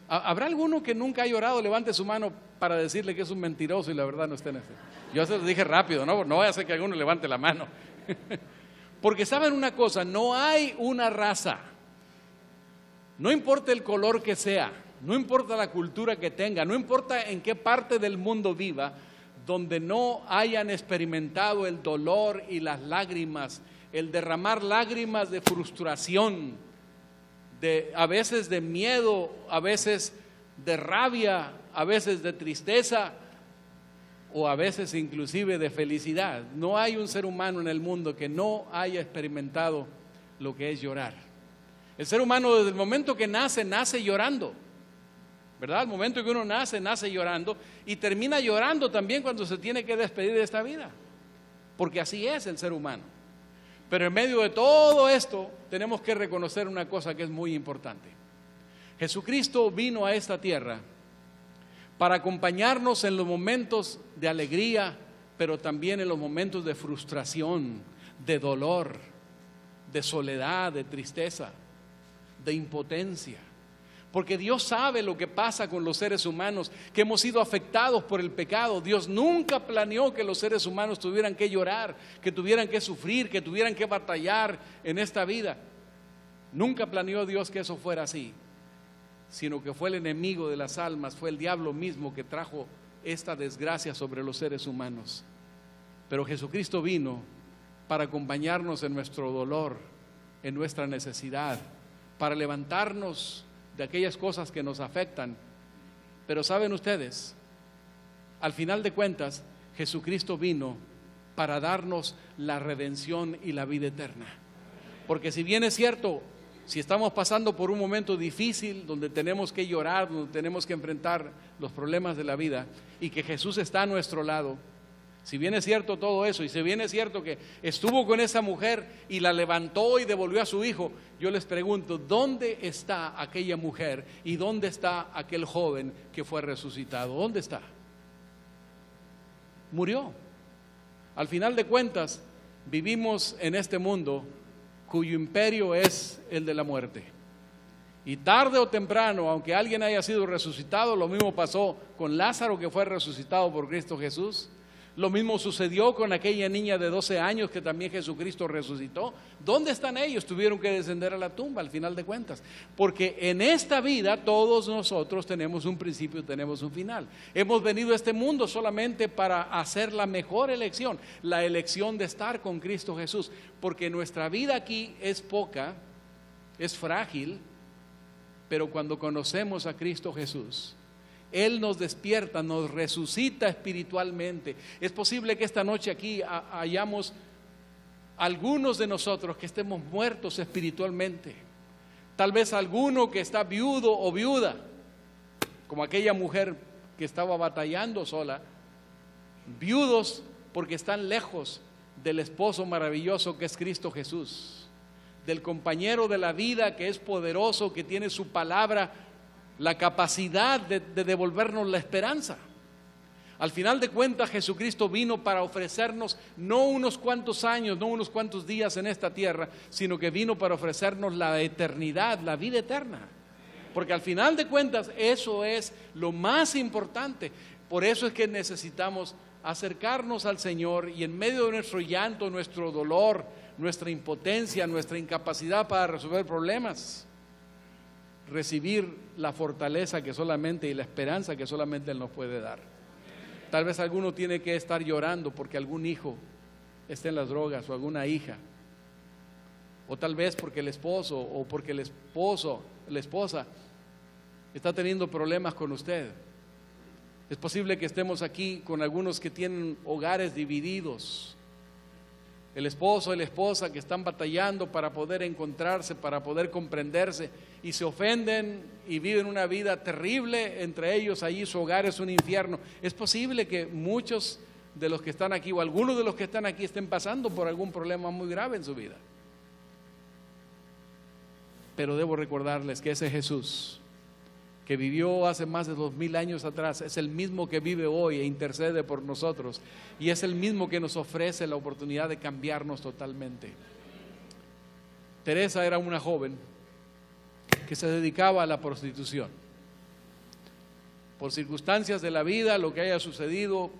¿Habrá alguno que nunca ha llorado? Levante su mano para decirle que es un mentiroso y la verdad no está en esto. Yo se lo dije rápido, no voy a hacer que alguno levante la mano. Porque saben una cosa, no hay una raza, no importa el color que sea, no importa la cultura que tenga, no importa en qué parte del mundo viva, donde no hayan experimentado el dolor y las lágrimas, el derramar lágrimas de frustración, a veces de miedo, a veces de rabia, a veces de tristeza o a veces inclusive de felicidad. No hay un ser humano en el mundo que no haya experimentado lo que es llorar. El ser humano desde el momento que nace llorando, ¿verdad? El momento que uno nace llorando y termina llorando también cuando se tiene que despedir de esta vida, porque así es el ser humano. Pero en medio de todo esto tenemos que reconocer una cosa que es muy importante. Jesucristo vino a esta tierra para acompañarnos en los momentos de alegría, pero también en los momentos de frustración, de dolor, de soledad, de tristeza, de impotencia. Porque Dios sabe lo que pasa con los seres humanos, que hemos sido afectados por el pecado. Dios nunca planeó que los seres humanos tuvieran que llorar, que tuvieran que sufrir, que tuvieran que batallar en esta vida. Nunca planeó Dios que eso fuera así, sino que fue el enemigo de las almas, fue el diablo mismo que trajo esta desgracia sobre los seres humanos. Pero Jesucristo vino para acompañarnos en nuestro dolor, en nuestra necesidad, para levantarnos de aquellas cosas que nos afectan. Pero saben ustedes, al final de cuentas, Jesucristo vino para darnos la redención y la vida eterna. Porque si bien es cierto, si estamos pasando por un momento difícil, donde tenemos que llorar, donde tenemos que enfrentar los problemas de la vida, y que Jesús está a nuestro lado, si bien es cierto todo eso, y si bien es cierto que estuvo con esa mujer y la levantó y devolvió a su hijo, yo les pregunto, ¿dónde está aquella mujer y dónde está aquel joven que fue resucitado? ¿Dónde está? Murió. Al final de cuentas, vivimos en este mundo cuyo imperio es el de la muerte. Y tarde o temprano, aunque alguien haya sido resucitado, lo mismo pasó con Lázaro, que fue resucitado por Cristo Jesús. Lo mismo sucedió con aquella niña de 12 años que también Jesucristo resucitó. ¿Dónde están ellos? Tuvieron que descender a la tumba al final de cuentas. Porque en esta vida todos nosotros tenemos un principio y tenemos un final. Hemos venido a este mundo solamente para hacer la mejor elección, la elección de estar con Cristo Jesús. Porque nuestra vida aquí es poca, es frágil, pero cuando conocemos a Cristo Jesús, Él nos despierta, nos resucita espiritualmente. Es posible que esta noche aquí hayamos algunos de nosotros que estemos muertos espiritualmente. Tal vez alguno que está viudo o viuda, como aquella mujer que estaba batallando sola. Viudos porque están lejos del esposo maravilloso que es Cristo Jesús, del compañero de la vida que es poderoso, que tiene su palabra, la capacidad de devolvernos la esperanza. Al final de cuentas, Jesucristo vino para ofrecernos no unos cuantos años, no unos cuantos días en esta tierra, sino que vino para ofrecernos la eternidad, la vida eterna. Porque al final de cuentas, eso es lo más importante. Por eso es que necesitamos acercarnos al Señor y en medio de nuestro llanto, nuestro dolor, nuestra impotencia, nuestra incapacidad para resolver problemas, recibir la fortaleza que solamente y la esperanza que solamente Él nos puede dar. Tal vez alguno tiene que estar llorando porque algún hijo está en las drogas o alguna hija, o tal vez porque el esposo o porque la esposa está teniendo problemas con usted. Es posible que estemos aquí con algunos que tienen hogares divididos, el esposo y la esposa que están batallando para poder encontrarse, para poder comprenderse, y se ofenden y viven una vida terrible entre ellos. Allí su hogar es un infierno. Es posible que muchos de los que están aquí o algunos de los que están aquí estén pasando por algún problema muy grave en su vida. Pero debo recordarles que ese Jesús que vivió hace más de 2000 años atrás es el mismo que vive hoy e intercede por nosotros, y es el mismo que nos ofrece la oportunidad de cambiarnos totalmente. Teresa era una joven que se dedicaba a la prostitución. Por circunstancias de la vida, lo que haya sucedido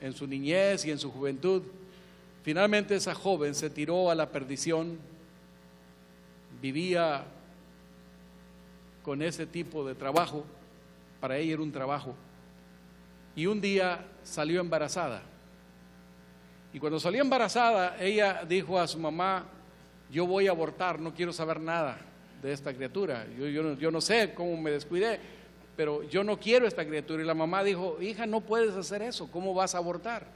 en su niñez y en su juventud, finalmente esa joven se tiró a la perdición, vivía con ese tipo de trabajo, para ella era un trabajo, y un día salió embarazada. Y cuando salió embarazada, ella dijo a su mamá: yo voy a abortar, no quiero saber nada de esta criatura, yo no sé cómo me descuidé, pero yo no quiero esta criatura. Y la mamá dijo: hija, no puedes hacer eso, ¿cómo vas a abortar?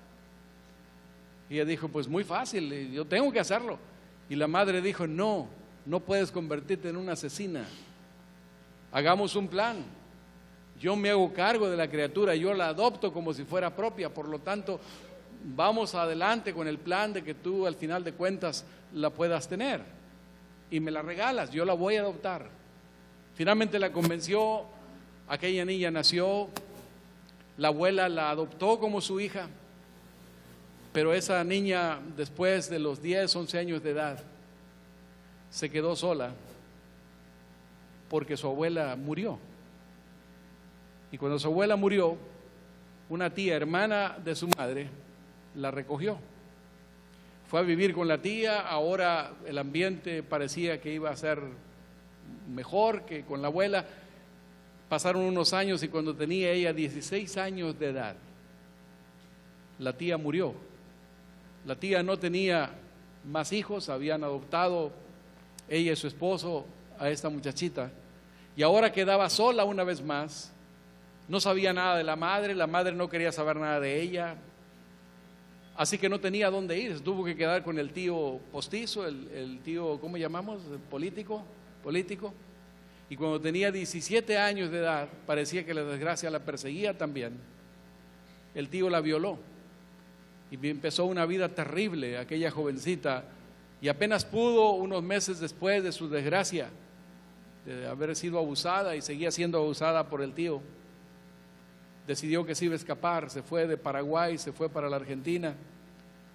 Y ella dijo: pues muy fácil, yo tengo que hacerlo. Y la madre dijo: no puedes convertirte en una asesina. Hagamos un plan. Yo me hago cargo de la criatura, yo la adopto como si fuera propia, por lo tanto, vamos adelante con el plan de que tú al final de cuentas la puedas tener y me la regalas, yo la voy a adoptar. Finalmente la convenció, aquella niña nació, la abuela la adoptó como su hija, pero esa niña, después de los 10, 11 años de edad, se quedó sola porque su abuela murió. Y cuando su abuela murió, una tía, hermana de su madre, la recogió. Fue a vivir con la tía. Ahora el ambiente parecía que iba a ser mejor que con la abuela. Pasaron unos años y cuando tenía ella 16 años de edad, la tía murió. La tía no tenía más hijos, habían adoptado ella y su esposo a esta muchachita, y ahora quedaba sola una vez más. No sabía nada de la madre no quería saber nada de ella, así que no tenía dónde ir, tuvo que quedar con el tío postizo, el tío, ¿cómo llamamos? Político, y cuando tenía 17 años de edad, parecía que la desgracia la perseguía también, el tío la violó, y empezó una vida terrible aquella jovencita, y apenas pudo, unos meses después de su desgracia, de haber sido abusada y seguía siendo abusada por el tío, decidió que se iba a escapar, se fue de Paraguay, se fue para la Argentina,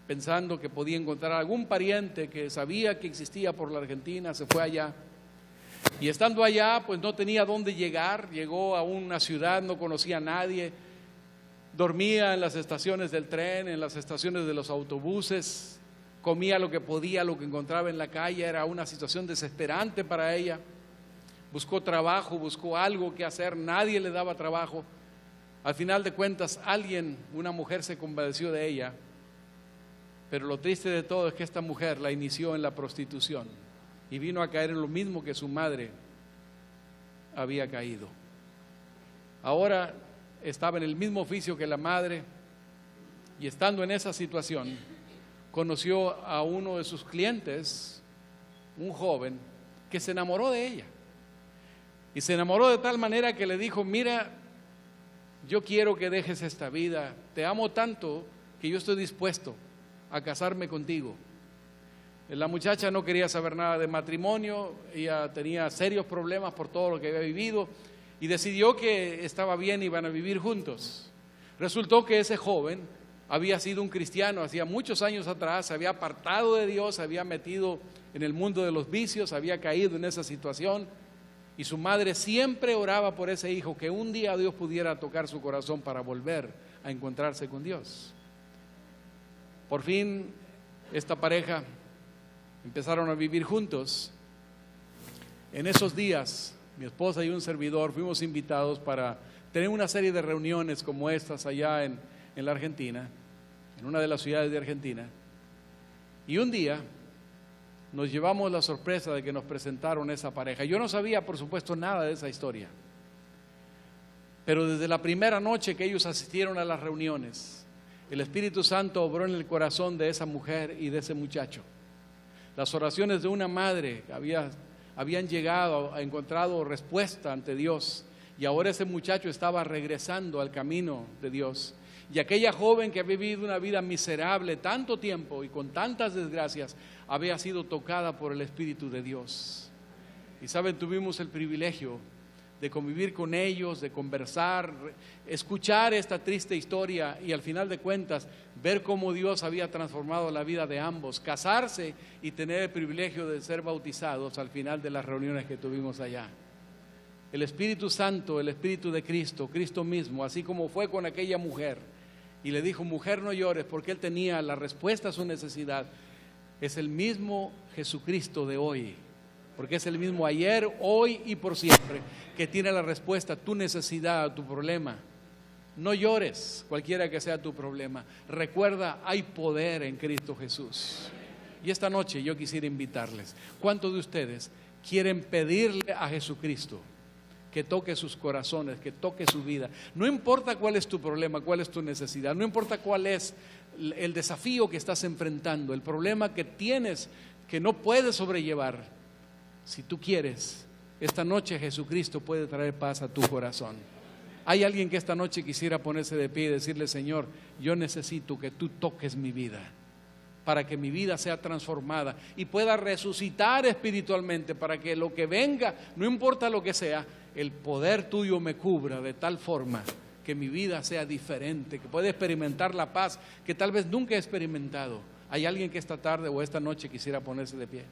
pensando que podía encontrar algún pariente que sabía que existía por la Argentina. Se fue allá, y estando allá pues no tenía dónde llegar, llegó a una ciudad, no conocía a nadie, dormía en las estaciones del tren, en las estaciones de los autobuses, comía lo que podía, lo que encontraba en la calle. Era una situación desesperante para ella. Buscó trabajo, buscó algo que hacer, nadie le daba trabajo. Al final de cuentas, una mujer se compadeció de ella, pero lo triste de todo es que esta mujer la inició en la prostitución y vino a caer en lo mismo que su madre había caído. Ahora estaba en el mismo oficio que la madre, y estando en esa situación, conoció a uno de sus clientes, un joven, que se enamoró de ella. Y se enamoró de tal manera que le dijo: mira, yo quiero que dejes esta vida, te amo tanto que yo estoy dispuesto a casarme contigo. La muchacha no quería saber nada de matrimonio, ella tenía serios problemas por todo lo que había vivido, y decidió que estaba bien, iban a vivir juntos. Resultó que ese joven había sido un cristiano, hacía muchos años atrás, se había apartado de Dios, se había metido en el mundo de los vicios, había caído en esa situación. Y su madre siempre oraba por ese hijo, que un día Dios pudiera tocar su corazón para volver a encontrarse con Dios. Por fin, esta pareja empezaron a vivir juntos. En esos días, mi esposa y un servidor fuimos invitados para tener una serie de reuniones como estas allá en la Argentina, en una de las ciudades de Argentina. Y un día nos llevamos la sorpresa de que nos presentaron esa pareja. Yo no sabía, por supuesto, nada de esa historia, pero desde la primera noche que ellos asistieron a las reuniones, el Espíritu Santo obró en el corazón de esa mujer y de ese muchacho. Las oraciones de una madre habían llegado, encontrado respuesta ante Dios, y ahora ese muchacho estaba regresando al camino de Dios. Y aquella joven que había vivido una vida miserable tanto tiempo y con tantas desgracias, había sido tocada por el Espíritu de Dios. Y saben, tuvimos el privilegio de convivir con ellos, de conversar, escuchar esta triste historia y al final de cuentas ver cómo Dios había transformado la vida de ambos, casarse y tener el privilegio de ser bautizados al final de las reuniones que tuvimos allá. El Espíritu Santo, el Espíritu de Cristo, Cristo mismo, así como fue con aquella mujer y le dijo: mujer, no llores, porque él tenía la respuesta a su necesidad, es el mismo Jesucristo de hoy, porque es el mismo ayer, hoy y por siempre, que tiene la respuesta a tu necesidad, a tu problema. No llores, cualquiera que sea tu problema. Recuerda, hay poder en Cristo Jesús. Y esta noche yo quisiera invitarles. ¿Cuántos de ustedes quieren pedirle a Jesucristo que toque sus corazones, que toque su vida? No importa cuál es tu problema, cuál es tu necesidad, no importa cuál es el desafío que estás enfrentando, el problema que tienes que no puedes sobrellevar. Si tú quieres, esta noche Jesucristo puede traer paz a tu corazón. Hay alguien que esta noche quisiera ponerse de pie y decirle: Señor, yo necesito que tú toques mi vida, para que mi vida sea transformada y pueda resucitar espiritualmente, para que lo que venga, no importa lo que sea, el poder tuyo me cubra de tal forma que mi vida sea diferente, que pueda experimentar la paz que tal vez nunca he experimentado. ¿Hay alguien que esta tarde o esta noche quisiera ponerse de pie?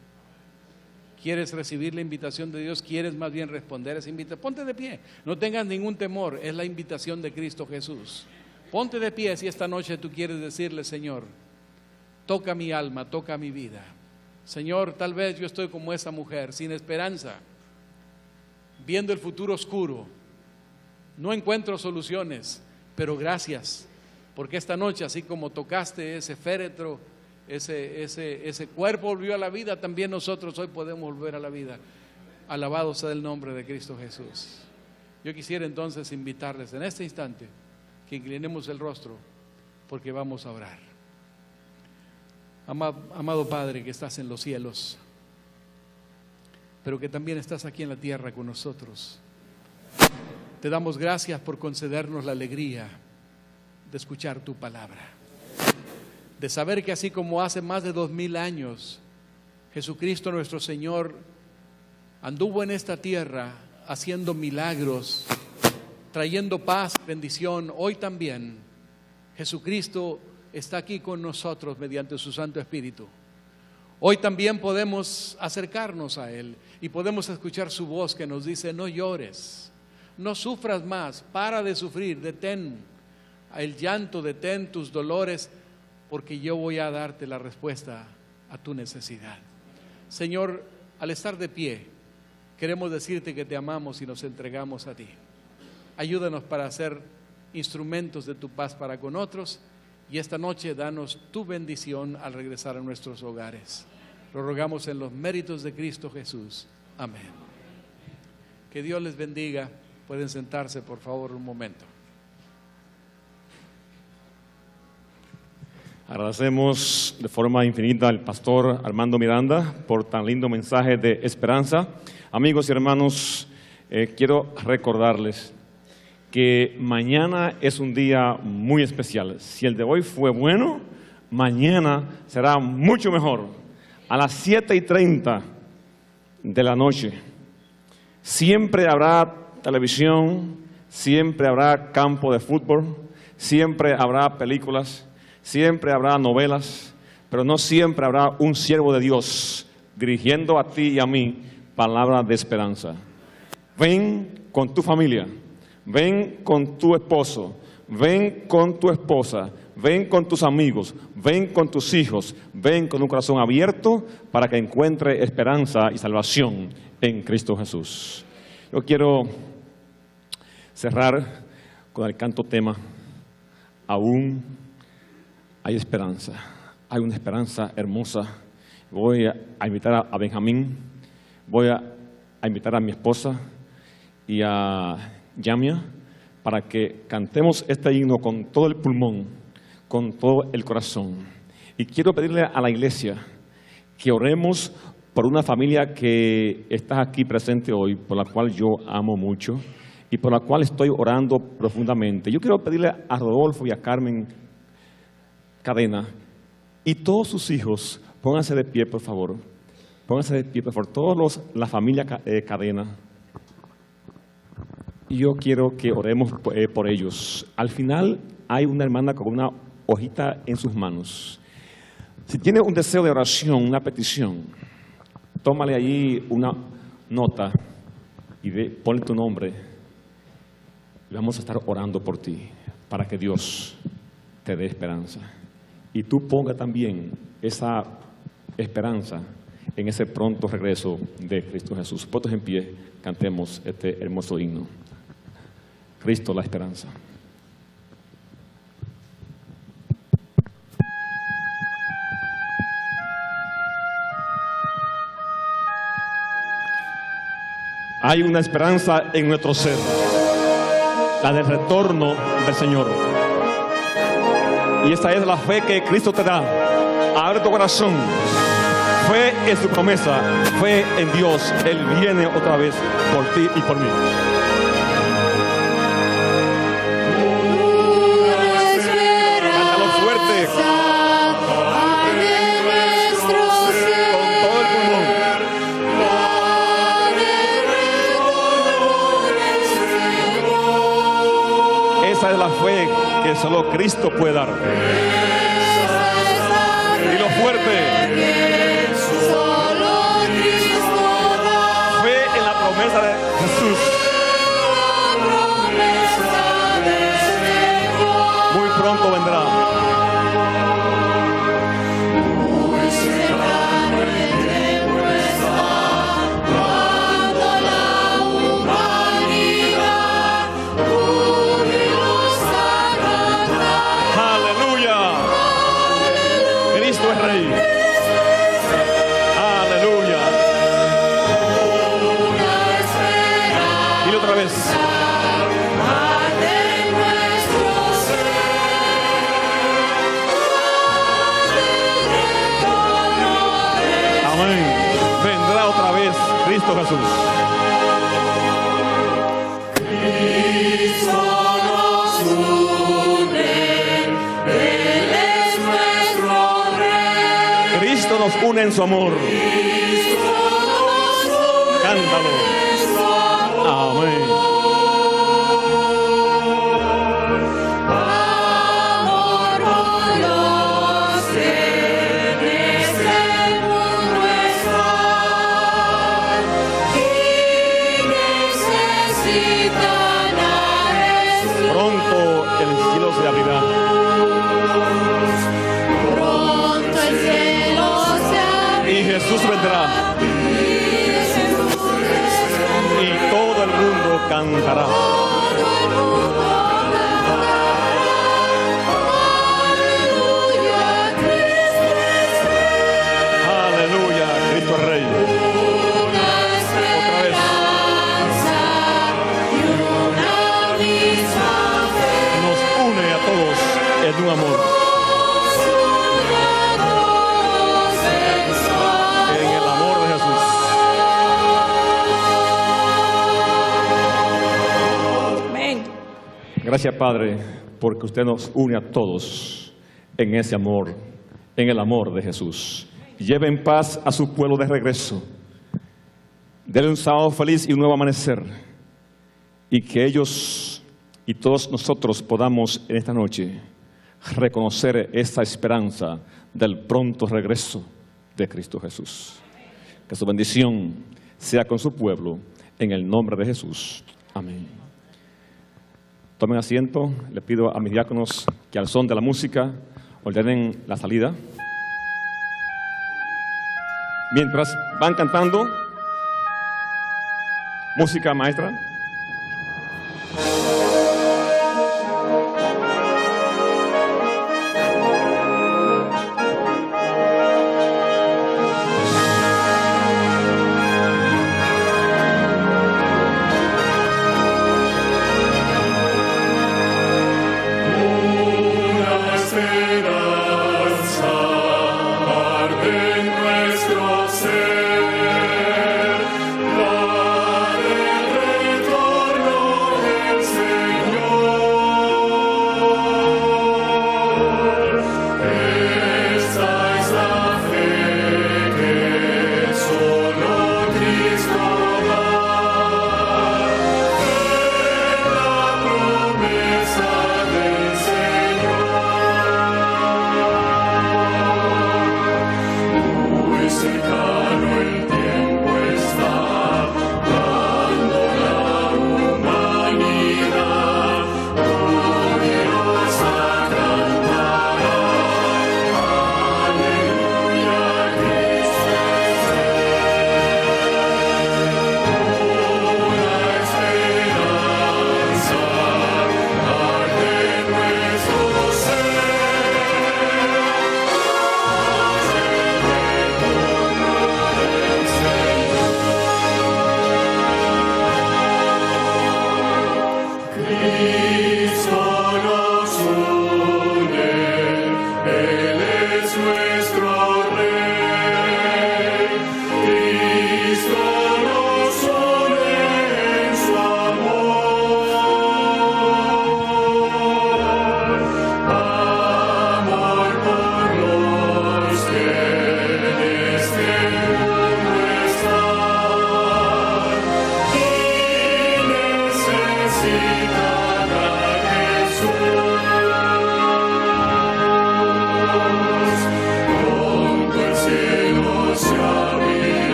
¿Quieres recibir la invitación de Dios? ¿Quieres más bien responder a esa invitación? Ponte de pie, no tengas ningún temor, es la invitación de Cristo Jesús. Ponte de pie si esta noche tú quieres decirle: Señor, toca mi alma, toca mi vida. Señor, tal vez yo estoy como esa mujer, sin esperanza, viendo el futuro oscuro, no encuentro soluciones, pero gracias, porque esta noche, así como tocaste ese féretro, ese cuerpo volvió a la vida, también nosotros hoy podemos volver a la vida. Alabado sea el nombre de Cristo Jesús. Yo quisiera entonces invitarles en este instante que inclinemos el rostro, porque vamos a orar. Amado Padre que estás en los cielos, pero que también estás aquí en la tierra con nosotros, te damos gracias por concedernos la alegría de escuchar tu palabra, de saber que así como hace más de 2000 años Jesucristo nuestro Señor anduvo en esta tierra haciendo milagros, trayendo paz, bendición, hoy también Jesucristo está aquí con nosotros mediante su Santo Espíritu. Hoy también podemos acercarnos a Él y podemos escuchar su voz que nos dice: no llores, no sufras más, para de sufrir, detén el llanto, detén tus dolores, porque yo voy a darte la respuesta a tu necesidad. Señor, al estar de pie, queremos decirte que te amamos y nos entregamos a ti. Ayúdanos para ser instrumentos de tu paz para con otros, y esta noche danos tu bendición al regresar a nuestros hogares. Lo rogamos en los méritos de Cristo Jesús. Amén. Que Dios les bendiga. Pueden sentarse, por favor, un momento. Agradecemos de forma infinita al pastor Armando Miranda por tan lindo mensaje de esperanza. Amigos y hermanos, quiero recordarles que mañana es un día muy especial. Si el de hoy fue bueno, mañana será mucho mejor. A las 7:30 de la noche siempre habrá televisión, siempre habrá campo de fútbol, siempre habrá películas, siempre habrá novelas, pero no siempre habrá un siervo de Dios dirigiendo a ti y a mí palabra de esperanza. Ven con tu familia, ven con tu esposo, ven con tu esposa, ven con tus amigos, ven con tus hijos, ven con un corazón abierto para que encuentre esperanza y salvación en Cristo Jesús. Yo quiero cerrar con el canto tema: aún hay esperanza. Hay una esperanza hermosa. Voy a invitar a Benjamín, voy a invitar a mi esposa y a Yamia para que cantemos este himno con todo el pulmón, con todo el corazón. Y quiero pedirle a la iglesia que oremos por una familia que está aquí presente hoy, por la cual yo amo mucho y por la cual estoy orando profundamente. Yo quiero pedirle a Rodolfo y a Carmen Cadena y todos sus hijos, pónganse de pie por favor, Pónganse de pie, por favor, todos la familia Cadena. Y yo quiero que oremos por ellos. Al final hay una hermana con una hojita en sus manos. Si tiene un deseo de oración, una petición, tómale allí una nota y ponle tu nombre. Y vamos a estar orando por ti para que Dios te dé esperanza. Y tú ponga también esa esperanza en ese pronto regreso de Cristo Jesús. Puestos en pie, cantemos este hermoso himno. Cristo, la esperanza. Hay una esperanza en nuestro ser, la del retorno del Señor. Y esta es la fe que Cristo te da. Abre tu corazón. Fe en su promesa, fe en Dios. Él viene otra vez por ti y por mí. Cántalo fuerte. Con todo el pulmón. Esa es la fe que solo Cristo puede dar. Dilo fuerte. Fe en la promesa de Jesús. Muy pronto vendrá. Rey. Aleluya. Dile otra vez. Amén. Vendrá otra vez Cristo Jesús. Cristo nos une en su amor. Cántalo. Amén. Pronto el cielo se abrirá. Jesús vendrá y todo el mundo cantará. Aleluya, Cristo es Rey. Otra vez. Nos une a todos en un amor. Gracias, Padre, porque usted nos une a todos en ese amor, en el amor de Jesús. Lleve en paz a su pueblo de regreso. Denle un sábado feliz y un nuevo amanecer. Y que ellos y todos nosotros podamos en esta noche reconocer esa esperanza del pronto regreso de Cristo Jesús. Que su bendición sea con su pueblo, en el nombre de Jesús. Amén. Tomen asiento, le pido a mis diáconos que al son de la música ordenen la salida. Mientras van cantando, música maestra.